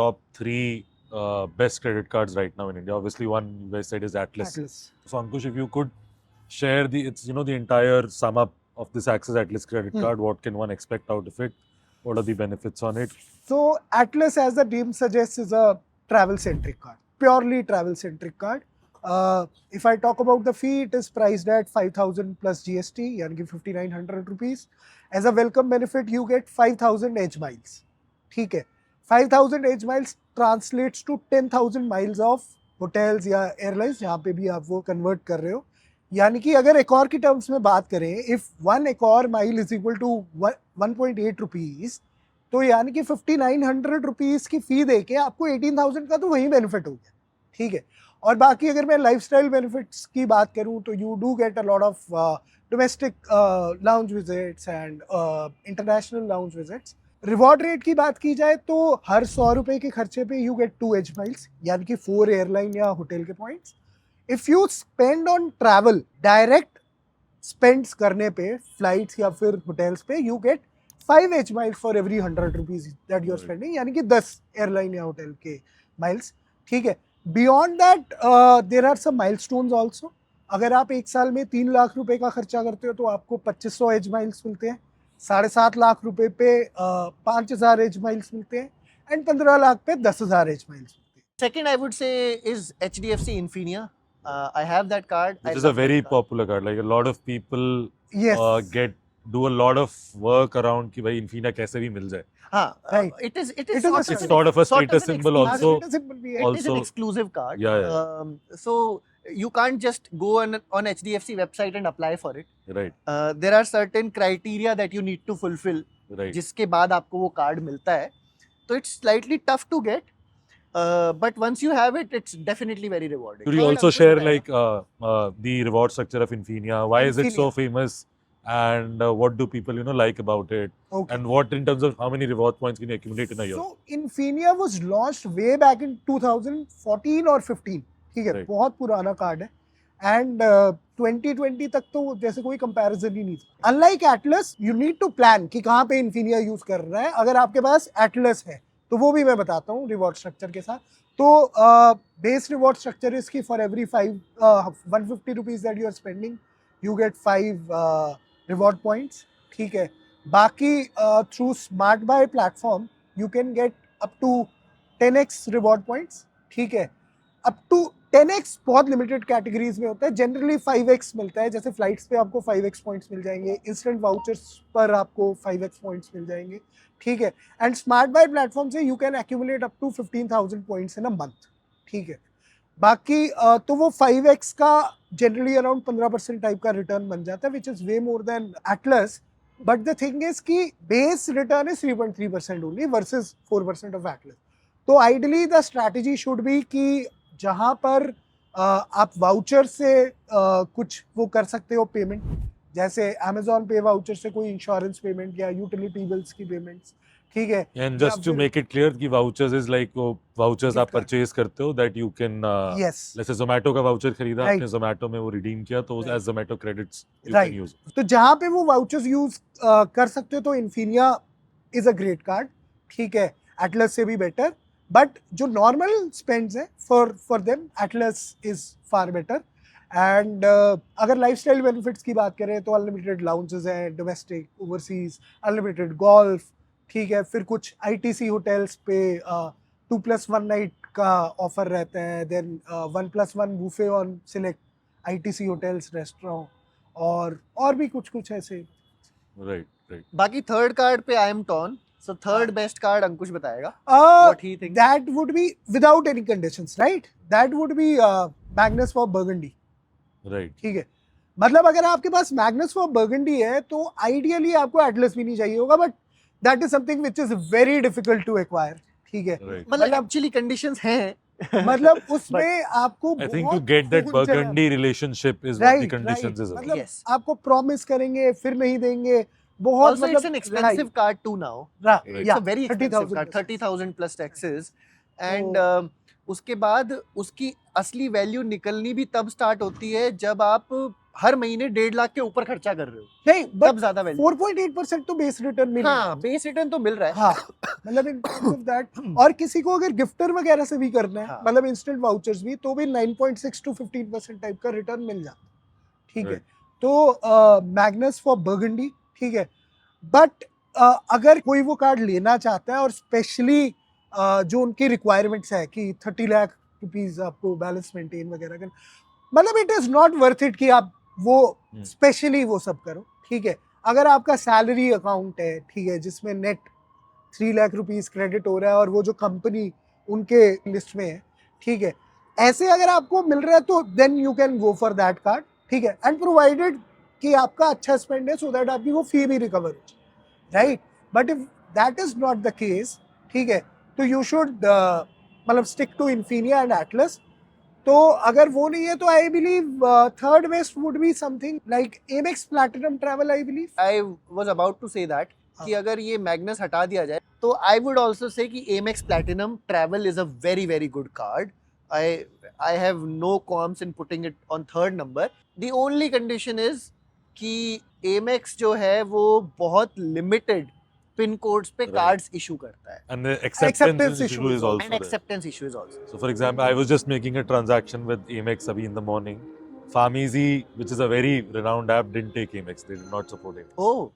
top three best credit cards right now in India. Obviously, one you guys said is Atlas. So Ankush, if you could share the entire sum up of this Axis Atlas credit card, what can one expect out of it? What are the benefits on it? So Atlas, as the name suggests, is a travel-centric card, purely travel-centric card. If I talk about the fee, it is priced at 5,000 plus GST, यानी कि 5,900 rupees. As a welcome benefit, you get 5,000 edge miles. ठीक है, 5,000 edge miles translates to 10,000 miles of hotels या airlines, जहाँ पे भी आप वो convert कर रहे हो. यानी कि अगर एकॉर की टर्म्स में बात करें, इफ 1 एकॉर mile is equal to 1.8 rupees, तो यानी कि 5,900 रुपीज की फी देके आपको 18,000 का तो वही बेनिफिट हो गया. ठीक है. और बाकी अगर मैं लाइफस्टाइल बेनिफिट्स की बात करूं तो you do get a lot of domestic lounge visits and international lounge visits. Reward rate की बात की जाए तो हर 100 रुपए के खर्चे पे यू गेट 2 एज माइल्स, यानी कि 4 एयरलाइन या होटल के points. If you spend on travel, direct spends करने पे, flights या फिर hotels पे, you get 5 H miles for every 100 rupees that you are spending, यानी कि 10 airline या hotel के miles. ठीक है. Beyond that, there are some milestones also. अगर आप एक साल में 3 लाख रुपए का खर्चा करते हो तो आपको 2500 H miles मिलते हैं. 7.5 लाख रुपए पे 5,000 H miles मिलते हैं, and 15 लाख पे 10,000 H miles मिलते हैं. Second, I would say is HDFC Infinia. I have that card. Which is a very popular card. Like a lot of people do a lot of work around कि भाई Infinia कैसे भी मिल जाए. Right. It is It's sort of a status symbol also. It is an exclusive card. Yeah. So you can't just go on HDFC website and apply for it. Right. There are certain criteria that you need to fulfill. Right. जिसके बाद आपको वो card मिलता है. So it's slightly tough to get. But once you have it, it's definitely very rewarding. Could you also share like the reward structure of Infinia? Why is it so famous? And what do people like about it? Okay. And what in terms of how many reward points can you accumulate in a year? So Infinia was launched way back in 2014 or 15. ठीक है, बहुत पुराना card है. And 2020 तक तो जैसे कोई comparison ही नहीं था. Unlike Atlas, you need to plan कि कहाँ पे Infinia यूज कर रहा है. अगर आपके पास Atlas है तो वो भी मैं बताता हूँ रिवॉर्ड स्ट्रक्चर के साथ. तो बेस रिवॉर्ड स्ट्रक्चर इसकी for every 150 rupees that you are spending you get 5 reward points. ठीक है. बाकी through smart buy platform you can get up to 10x reward points. ठीक है. अप टू 10x बहुत लिमिटेड कैटेगरीज में होता है. जनरली 5x मिलता है, जैसे फ्लाइट्स पे आपको 5x पॉइंट्स मिल जाएंगे, इंस्टेंट वाउचर्स पर आपको 5x पॉइंट्स मिल जाएंगे. ठीक है. एंड स्मार्ट बाय प्लेटफॉर्म से you can accumulate up to 15,000 points in a month. ठीक है. बाकी तो वो 5x का जनरली अराउंड 15% टाइप का रिटर्न बन जाता है, which is way more than Atlas. But the thing is कि base return is 3.3% only versus 4% of Atlas. तो ideally the strategy should be कि जहाँ पर आप वाउचर से कुछ वो कर सकते हो पेमेंट, जैसे Amazon पे वाउचर से कोई इंश्योरेंस पेमेंट या यूटिलिटी बिल्स की पेमेंट्स. ठीक है. And just to make it clear कि vouchers is like वो vouchers आप purchase करते हो that you can let's say Zomato का voucher खरीदा आपने, Zomato में वो redeem किया तो as Zomato credits you can use. तो जहाँ पे वो वाउचर्स यूज कर सकते हो तो Infinia is a great card. ठीक है. Atlas से भी बेटर. बट जो नॉर्मल स्पेंड्स है for them Atlas is far better. And अगर लाइफस्टाइल बेनिफिट्स की बात करें तो अनलिमिटेड लाउंजेस हैं, डोमेस्टिक, ओवरसीज, अनलिमिटेड गोल्फ. ठीक है. फिर कुछ ITC होटल्स पे 2+1 नाइट का ऑफर रहता है. Then 1+1 buffet on select ITC hotels restaurant और भी कुछ ऐसे. राइट. बाकी थर्ड कार्ड पे I am torn. So third best card Ankush बताएगा. What he thinks. That would be without any conditions, right? That would be Magnus for Burgundy. Right. ठीक है. मतलब अगर आपके पास Magnus for Burgundy है तो आइडियली आपको Atlas भी नहीं चाहिए होगा, but that is something which is very difficult to acquire. ठीक है. मतलब actually conditions हैं. मतलब उसमें आपको I think to get that Burgundy relationship is what the conditions is. मतलब आपको promise करेंगे फिर नहीं देंगे. बहुत also it's an expensive card too now. It's a very expensive card, 30,000 plus taxes. And उसके बाद उसकी असली वैल्यू निकलनी भी तब स्टार्ट होती है जब आप हर महीने 1.5 लाख के ऊपर खर्चा कर रहे हो नहीं तब बट ज्यादा वैल्यू 4.8% तो बेस रिटर्न मिल रहा है। हाँ बेस रिटर्न तो मिल रहा है हाँ मतलब इन टर्म्स ऑफ दैट और किसी को अगर गिफ्टर वगैरह से भी करना है हाँ। मतलब इंस्टेंट वाउचर्स भी तो भी 9.6 to 15% टाइप का रिटर्न मिल जाता है, ठीक है। Right. तो मैग्नस फॉर बर्गंडी, ठीक है। बट अगर कोई वो कार्ड लेना चाहता है और स्पेशली जो उनकी रिक्वायरमेंट्स है कि 30 लाख रुपीज आपको बैलेंस मेंटेन वगैरह कर, मतलब it is not worth it कि आप वो स्पेशली वो सब करो, ठीक है। अगर आपका सैलरी अकाउंट है, ठीक है, जिसमें नेट 3 लाख रुपीस क्रेडिट हो रहा है और वो जो कंपनी उनके लिस्ट में है, ठीक है, ऐसे अगर आपको मिल रहा है तो then you can go for that card, ठीक है। एंड प्रोवाइडेड कि आपका अच्छा स्पेंड है सो दैट आपकी वो फी भी रिकवर हो जाए, right. But if that is not the case, ठीक है, तो यू शुड मतलब stick to Infinia and Atlas. तो अगर वो नहीं है तो I believe third best would be something like Amex Platinum Travel, I believe. I was about to say that कि अगर ये मैग्नस हटा दिया जाए तो आई वुड आल्सो से कि Amex Platinum Travel is a very very good card. I have no qualms in putting it on third number. The only condition is कि Amex जो है वो बहुत लिमिटेड पिन कोड्स पे Right. Cards issue करता है And the Acceptance acceptance issue issue is is also and there. acceptance issue is also. So, for example, I was just making a transaction with Amex abhi in the morning. Farmeasy, which is a very renowned app, didn't take Amex. They did not support Amex. Oh,